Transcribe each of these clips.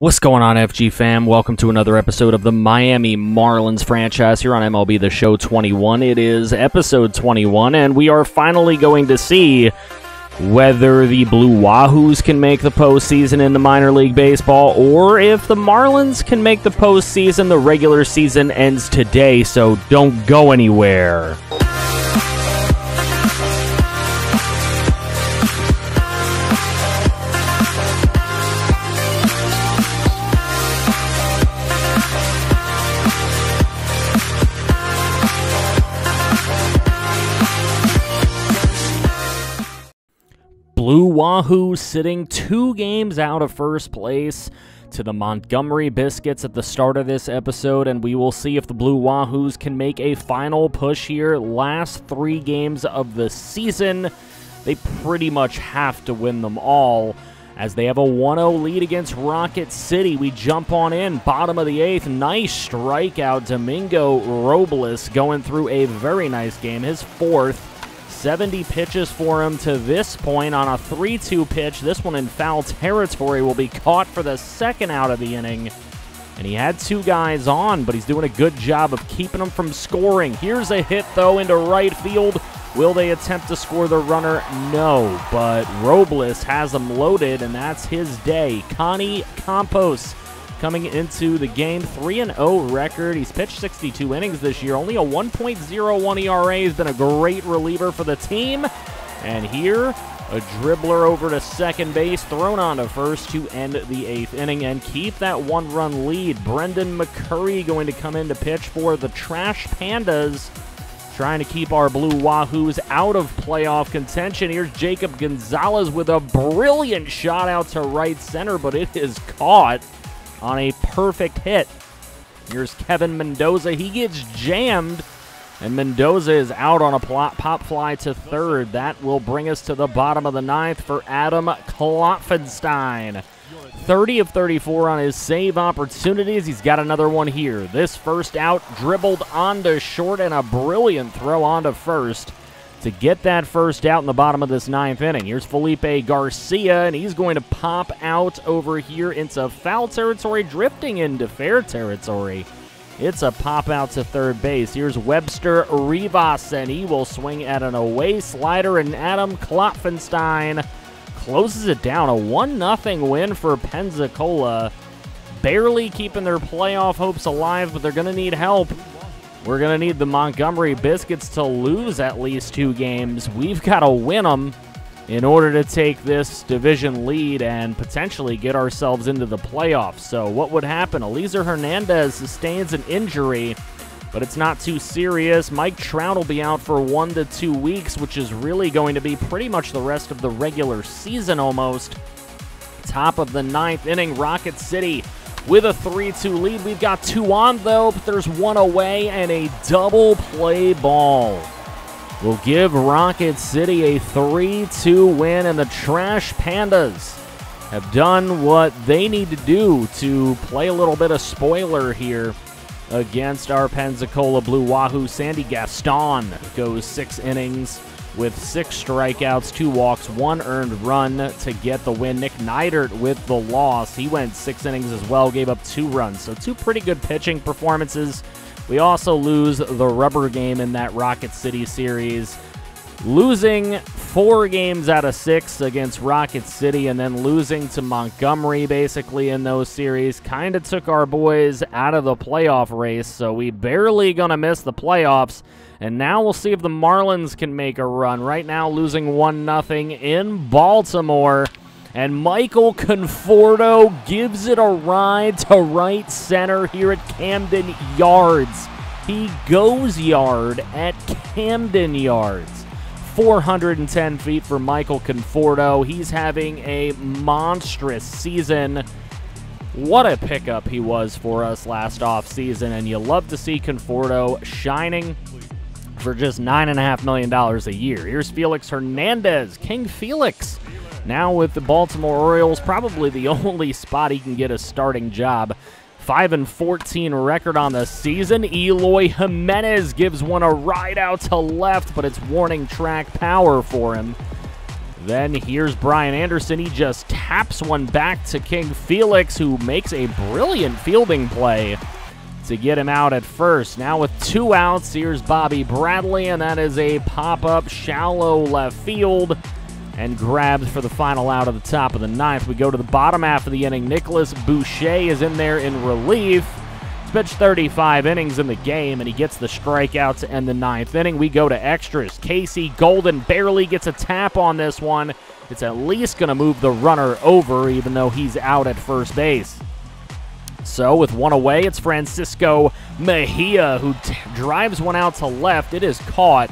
What's going on, FG fam? Welcome to another episode of the Miami Marlins franchise here on MLB the Show 21. It is episode 21, and we are finally going to see whether the Blue Wahoos can make the postseason in the minor league baseball, or if the Marlins can make the postseason. The regular season ends today, so don't go anywhere. Blue Wahoos sitting 2 games out of first place to the Montgomery Biscuits at the start of this episode, and we will see if the Blue Wahoos can make a final push here. Last 3 games of the season, they pretty much have to win them all, as they have a 1-0 lead against Rocket City. We jump on in, bottom of the 8th, nice strikeout. Domingo Robles going through a very nice game, his 4th. 70 pitches for him to this point on a 3-2 pitch. This one in foul territory will be caught for the second out of the inning. And he had 2 guys on, but he's doing a good job of keeping them from scoring. Here's a hit, though, into right field. Will they attempt to score the runner? No, but Robles has them loaded, and that's his day. Connie Campos coming into the game, 3-0 record. He's pitched 62 innings this year, only a 1.01 ERA. He's been a great reliever for the team. And here, a dribbler over to second base, thrown on to first to end the 8th inning and keep that 1-run lead. Brendan McCurry going to come in to pitch for the Trash Pandas, trying to keep our Blue Wahoos out of playoff contention. Here's Jacob Gonzalez with a brilliant shot out to right center, but it is caught on a perfect hit. Here's Kevin Mendoza. He gets jammed, and Mendoza is out on a pop fly to third. That will bring us to the bottom of the 9th for Adam Klopfenstein. 30 of 34 on his save opportunities. He's got another one here. This first out, dribbled onto short, and a brilliant throw onto first to get that first out in the bottom of this 9th inning. Here's Felipe Garcia, and he's going to pop out over here into foul territory, drifting into fair territory. It's a pop out to third base. Here's Webster Rivas, and he will swing at an away slider, and Adam Klopfenstein closes it down. A 1-0 win for Pensacola. Barely keeping their playoff hopes alive, but they're going to need help. We're going to need the Montgomery Biscuits to lose at least 2 games. We've got to win them in order to take this division lead and potentially get ourselves into the playoffs. So what would happen? Eliezer Hernandez sustains an injury, but it's not too serious. Mike Trout will be out for 1 to 2 weeks, which is really going to be pretty much the rest of the regular season almost. Top of the 9th inning, Rocket City with a 3-2 lead. We've got 2 on, though, but there's 1 away, and a double play ball will give Rocket City a 3-2 win, and the Trash Pandas have done what they need to do to play a little bit of spoiler here against our Pensacola Blue Wahoo. Sandy Gaston goes 6 innings with 6 strikeouts, 2 walks, 1 earned run to get the win. Nick Neidert with the loss. He went 6 innings as well, gave up 2 runs. So 2 pretty good pitching performances. We also lose the rubber game in that Rocket City series, losing 4 games out of 6 against Rocket City, and then losing to Montgomery basically in those series. Kind of took our boys out of the playoff race, so we barely gonna miss the playoffs. And now we'll see if the Marlins can make a run. Right now, losing 1-0 in Baltimore. And Michael Conforto gives it a ride to right center here at Camden Yards. He goes yard at Camden Yards. 410 feet for Michael Conforto. He's having a monstrous season. What a pickup he was for us last offseason, and you love to see Conforto shining for just $9.5 million a year. Here's Felix Hernandez, King Felix, now with the Baltimore Orioles, probably the only spot he can get a starting job. 5-14 record on the season. Eloy Jimenez gives one a ride out to left, but it's warning track power for him. Then here's Brian Anderson. He just taps one back to King Felix, who makes a brilliant fielding play to get him out at first. Now with 2 outs, here's Bobby Bradley, and that is a pop-up shallow left field and grabbed for the final out of the top of the 9th. We go to the bottom half of the inning. Nicholas Boucher is in there in relief. He's pitched 35 innings in the game, and he gets the strikeout to end the 9th inning. We go to extras. Casey Golden barely gets a tap on this one. It's at least going to move the runner over, even though he's out at first base. So with 1 away, it's Francisco Mejia, who drives one out to left. It is caught.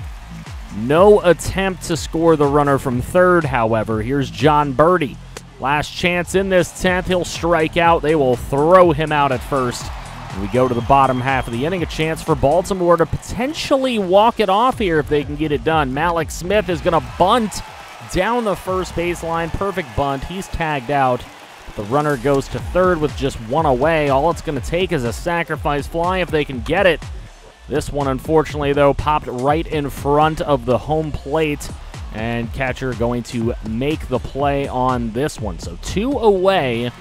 No attempt to score the runner from third, however. Here's John Birdie. Last chance in this 10th. He'll strike out. They will throw him out at first. And we go to the bottom half of the inning. A chance for Baltimore to potentially walk it off here if they can get it done. Malik Smith is going to bunt down the first baseline. Perfect bunt. He's tagged out. The runner goes to third with just 1 away. All it's going to take is a sacrifice fly if they can get it. This one, unfortunately, though, popped right in front of the home plate, and catcher going to make the play on this one. So 2 away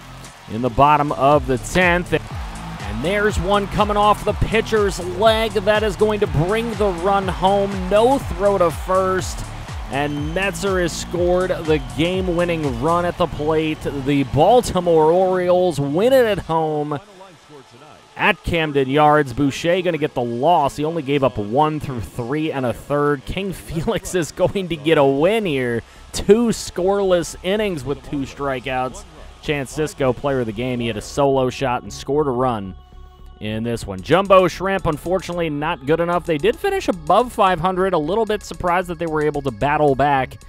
in the bottom of the 10th. And there's one coming off the pitcher's leg. That is going to bring the run home. No throw to first. And Metzer has scored the game-winning run at the plate. The Baltimore Orioles win it at home at Camden Yards. Boucher going to get the loss. He only gave up 1 through 3 1/3. King Felix is going to get a win here. 2 scoreless innings with 2 strikeouts. Chance Sisco, player of the game. He had a solo shot and scored a run in this one. Jumbo Shrimp, unfortunately, not good enough. They did finish above 500. A little bit surprised that they were able to battle back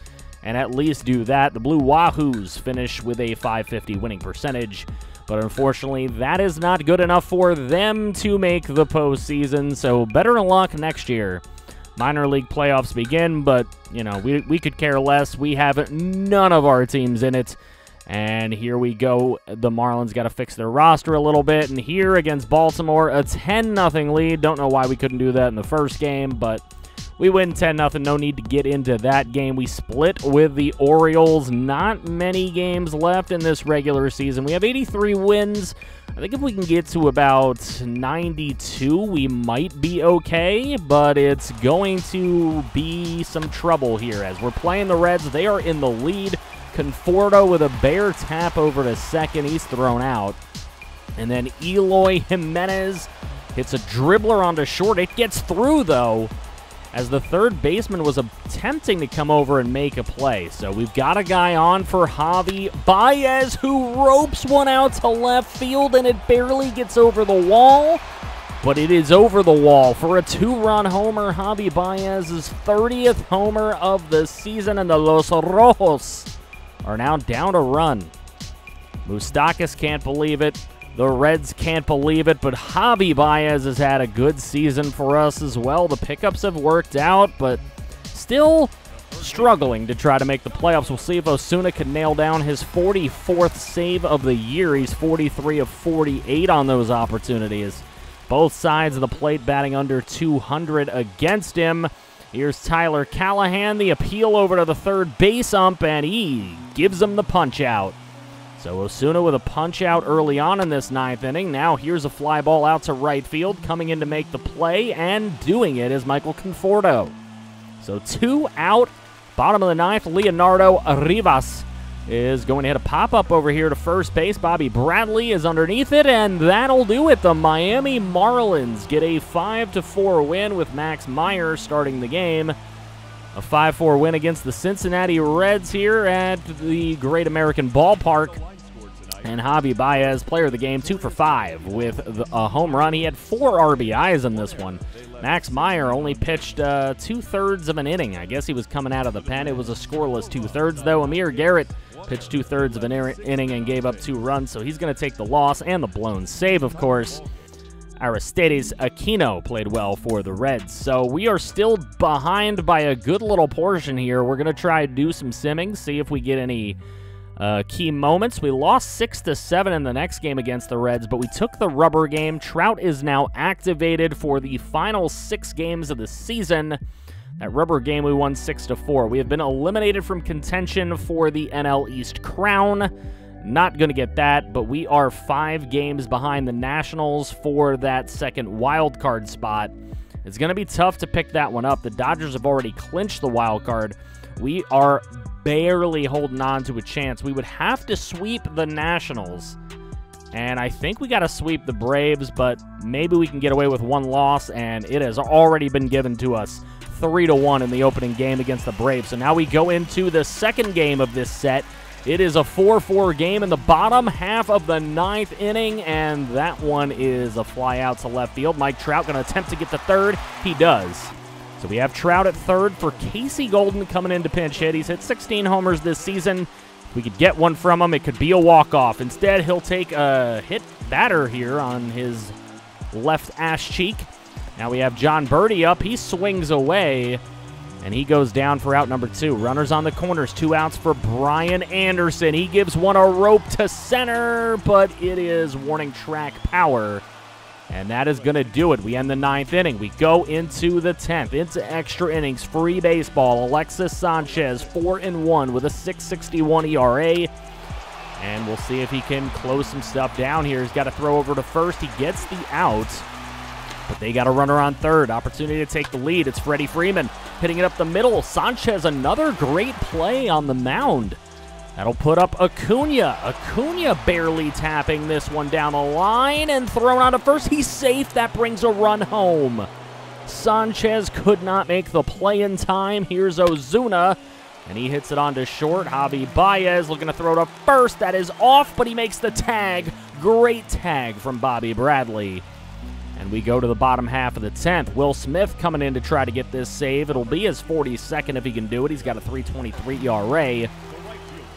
and at least do that. The Blue Wahoos finish with a .550 winning percentage. But unfortunately, that is not good enough for them to make the postseason. So better luck next year. Minor league playoffs begin, but, you know, we could care less. We have none of our teams in it. And here we go. The Marlins got to fix their roster a little bit. And here against Baltimore, a 10-0 lead. Don't know why we couldn't do that in the first game, but we win 10-0. No need to get into that game. We split with the Orioles. Not many games left in this regular season. We have 83 wins. I think if we can get to about 92, we might be okay, but it's going to be some trouble here as we're playing the Reds. They are in the lead. Conforto with a bare tap over to second. He's thrown out. And then Eloy Jimenez hits a dribbler onto short. It gets through, though, as the third baseman was attempting to come over and make a play. So we've got a guy on for Javi Baez, who ropes one out to left field, and it barely gets over the wall. But it is over the wall for a 2-run homer. Javi Baez's 30th homer of the season, and the Los Rojos are now down a run. Moustakas can't believe it. The Reds can't believe it, but Javi Baez has had a good season for us as well. The pickups have worked out, but still struggling to try to make the playoffs. We'll see if Osuna can nail down his 44th save of the year. He's 43 of 48 on those opportunities. Both sides of the plate batting under 200 against him. Here's Tyler Callahan, the appeal over to the third base ump, and he gives him the punch out. So Osuna with a punch out early on in this 9th inning. Now here's a fly ball out to right field. Coming in to make the play and doing it is Michael Conforto. So 2 out, bottom of the 9th. Leonardo Rivas is going to hit a pop-up over here to first base. Bobby Bradley is underneath it, and that'll do it. The Miami Marlins get a 5-4 win with Max Meyer starting the game. A 5-4 win against the Cincinnati Reds here at the Great American Ballpark. And Javi Baez, player of the game, 2 for 5 with a home run. He had 4 RBIs in this one. Max Meyer only pitched 2/3 of an inning. I guess he was coming out of the pen. It was a scoreless 2/3, though. Amir Garrett pitched 2/3 of an inning and gave up 2 runs, so he's going to take the loss and the blown save, of course. Aristides Aquino played well for the Reds. So we are still behind by a good little portion here. We're going to try to do some simming, see if we get any key moments. We lost 6-7 in the next game against the Reds, but we took the rubber game. Trout is now activated for the final 6 games of the season. That rubber game we won 6-4. We have been eliminated from contention for the NL East crown. Not going to get that, but we are 5 games behind the Nationals for that second wild card spot. It's going to be tough to pick that one up. The Dodgers have already clinched the wild card. We are barely holding on to a chance. We would have to sweep the Nationals. And I think we got to sweep the Braves, but maybe we can get away with one loss, and it has already been given to us 3-1 in the opening game against the Braves. So now we go into the second game of this set. It is a 4-4 game in the bottom half of the 9th inning, and that one is a fly out to left field. Mike Trout going to attempt to get to third. He does. So we have Trout at third for Casey Golden coming in to pinch hit. He's hit 16 homers this season. If we could get one from him, it could be a walk-off. Instead, he'll take a hit batter here on his left ass cheek. Now we have John Birdie up. He swings away, and he goes down for out number 2. Runners on the corners, 2 outs for Brian Anderson. He gives one a rope to center, but it is warning track power, and that is going to do it. We end the 9th inning. We go into the 10th, into extra innings, free baseball. Alexis Sanchez, 4-1 with a 6.61 ERA, and we'll see if he can close some stuff down here. He's got to throw over to first. He gets the out, but they got a runner on third. Opportunity to take the lead. It's Freddie Freeman hitting it up the middle. Sanchez, another great play on the mound. That'll put up Acuna. Acuna barely tapping this one down the line and thrown on to first. He's safe. That brings a run home. Sanchez could not make the play in time. Here's Ozuna, and he hits it onto short. Javi Baez looking to throw to first. That is off, but he makes the tag. Great tag from Bobby Bradley. And we go to the bottom half of the 10th. Will Smith coming in to try to get this save. It'll be his 42nd if he can do it. He's got a 3.23 ERA.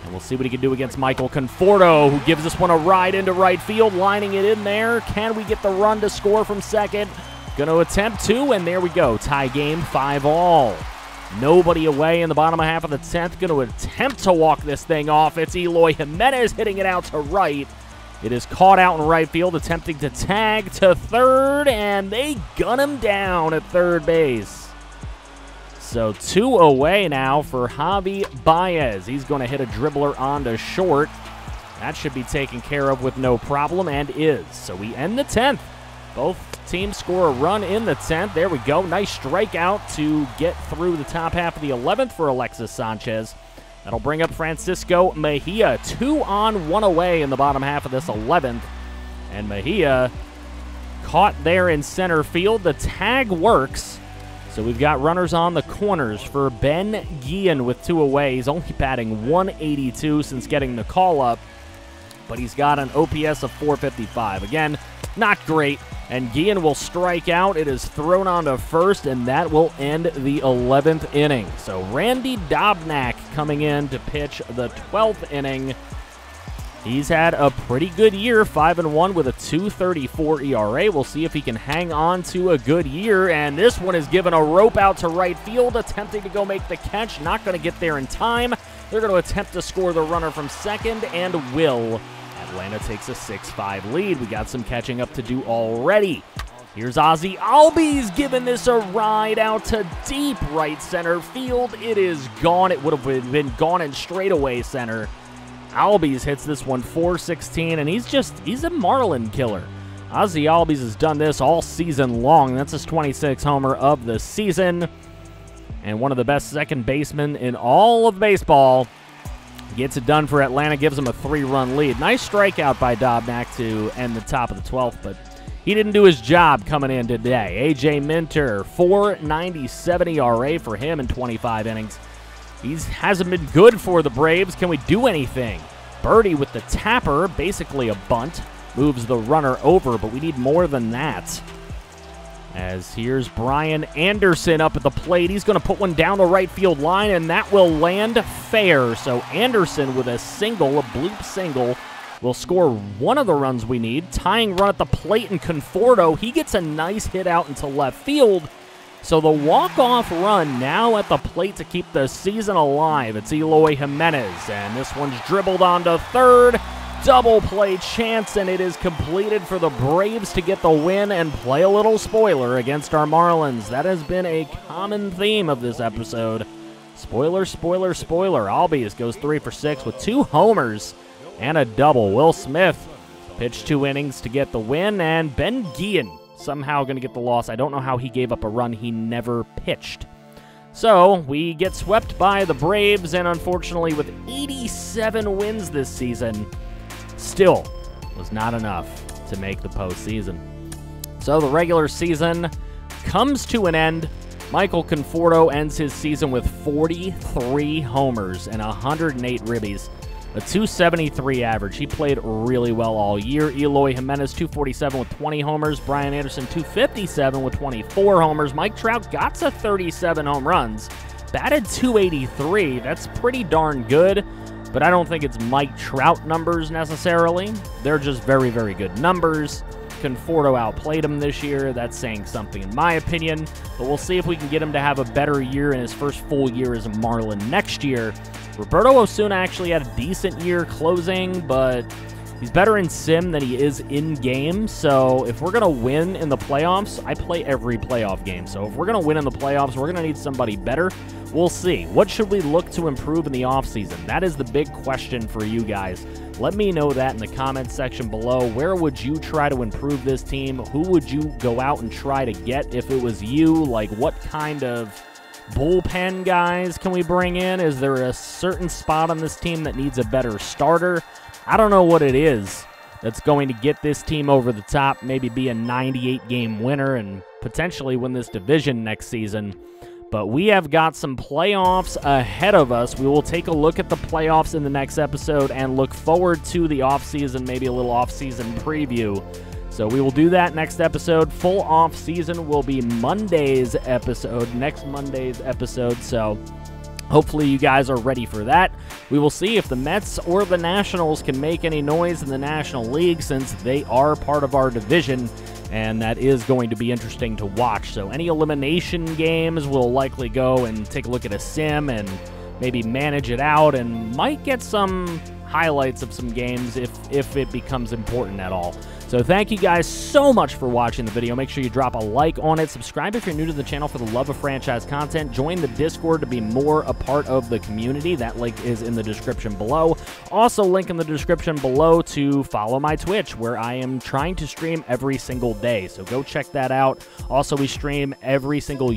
And we'll see what he can do against Michael Conforto, who gives this one a ride into right field, lining it in there. Can we get the run to score from second? Going to attempt to, and there we go. Tie game, 5-all. Nobody away in the bottom half of the 10th. Going to attempt to walk this thing off. It's Eloy Jimenez hitting it out to right. It is caught out in right field, attempting to tag to third, and they gun him down at third base. So 2 away now for Javi Baez. He's going to hit a dribbler onto short. That should be taken care of with no problem, and is. So we end the 10th. Both teams score a run in the 10th. There we go. Nice strikeout to get through the top half of the 11th for Alexis Sanchez. That'll bring up Francisco Mejia. 2 on, 1 away in the bottom half of this 11th. And Mejia caught there in center field. The tag works. So we've got runners on the corners for Ben Guillen with 2 away. He's only batting 182 since getting the call up, but he's got an OPS of 455. Again, not great, and Guillen will strike out. It is thrown onto first, and that will end the 11th inning. So Randy Dobnak coming in to pitch the 12th inning. He's had a pretty good year, 5-1 with a 2.34 ERA. We'll see if he can hang on to a good year. And this one is given a rope out to right field, attempting to go make the catch. Not going to get there in time. They're going to attempt to score the runner from second, and will. Atlanta takes a 6-5 lead. We got some catching up to do already. Here's Ozzie Albies giving this a ride out to deep right center field. It is gone. It would have been gone in straightaway center. Albies hits this one 416, and he's a Marlin killer. Ozzie Albies has done this all season long. That's his 26th homer of the season, and one of the best second basemen in all of baseball. Gets it done for Atlanta, gives him a 3-run lead. Nice strikeout by Dobnak to end the top of the 12th, but he didn't do his job coming in today. A.J. Minter, 4.97 ERA for him in 25 innings. He hasn't been good for the Braves. Can we do anything? Birdie with the tapper, basically a bunt, moves the runner over, but we need more than that. As here's Brian Anderson up at the plate. He's going to put one down the right field line, and that will land fair. So Anderson with a single, a bloop single, will score one of the runs we need. Tying run at the plate, and Conforto, he gets a nice hit out into left field. So the walk-off run now at the plate to keep the season alive. It's Eloy Jimenez, and this one's dribbled onto third. double play chance, and it is completed for the Braves to get the win and play a little spoiler against our Marlins. That has been a common theme of this episode. Spoiler, spoiler, spoiler. Albies goes 3 for 6 with 2 homers and a double. Will Smith pitched 2 innings to get the win, and Ben Guillen somehow going to get the loss. I don't know how he gave up a run he never pitched. So we get swept by the Braves, and unfortunately with 87 wins this season, still was not enough to make the postseason. So the regular season comes to an end. Michael Conforto ends his season with 43 homers and 108 ribbies, a 273 average. He played really well all year. Eloy Jimenez, 247 with 20 homers. Brian Anderson, 257 with 24 homers. Mike Trout got to 37 home runs, batted 283. That's pretty darn good, but I don't think it's Mike Trout numbers necessarily. They're just very, very good numbers. Conforto outplayed him this year. That's saying something in my opinion, but we'll see if we can get him to have a better year in his first full year as a Marlin next year. Roberto Osuna actually had a decent year closing, but he's better in sim than he is in-game. So if we're going to win in the playoffs, I play every playoff game. So if we're going to win in the playoffs, we're going to need somebody better. We'll see. What should we look to improve in the offseason? That is the big question for you guys. Let me know that in the comments section below. Where would you try to improve this team? Who would you go out and try to get if it was you? Like, what kind of bullpen guys can we bring in? Is there a certain spot on this team that needs a better starter? I don't know what it is that's going to get this team over the top, maybe be a 98-game winner and potentially win this division next season. But we have got some playoffs ahead of us. We will take a look at the playoffs in the next episode and look forward to the offseason, maybe a little offseason preview. So we will do that next episode. Full off season will be Monday's episode, next Monday's episode. So hopefully you guys are ready for that. We will see if the Mets or the Nationals can make any noise in the National League, since they are part of our division, and that is going to be interesting to watch. So any elimination games, we'll likely go and take a look at a sim and maybe manage it out, and might get some highlights of some games if it becomes important at all. So thank you guys so much for watching the video. Make sure you drop a like on it. Subscribe if you're new to the channel for the love of franchise content. Join the Discord to be more a part of the community. That link is in the description below. Also, link in the description below to follow my Twitch, where I am trying to stream every single day. So go check that out. Also, we stream every single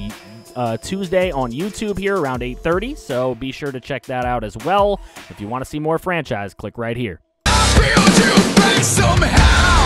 Tuesday on YouTube here around 8:30. So be sure to check that out as well. If you want to see more franchise, click right here. I feel to break somehow.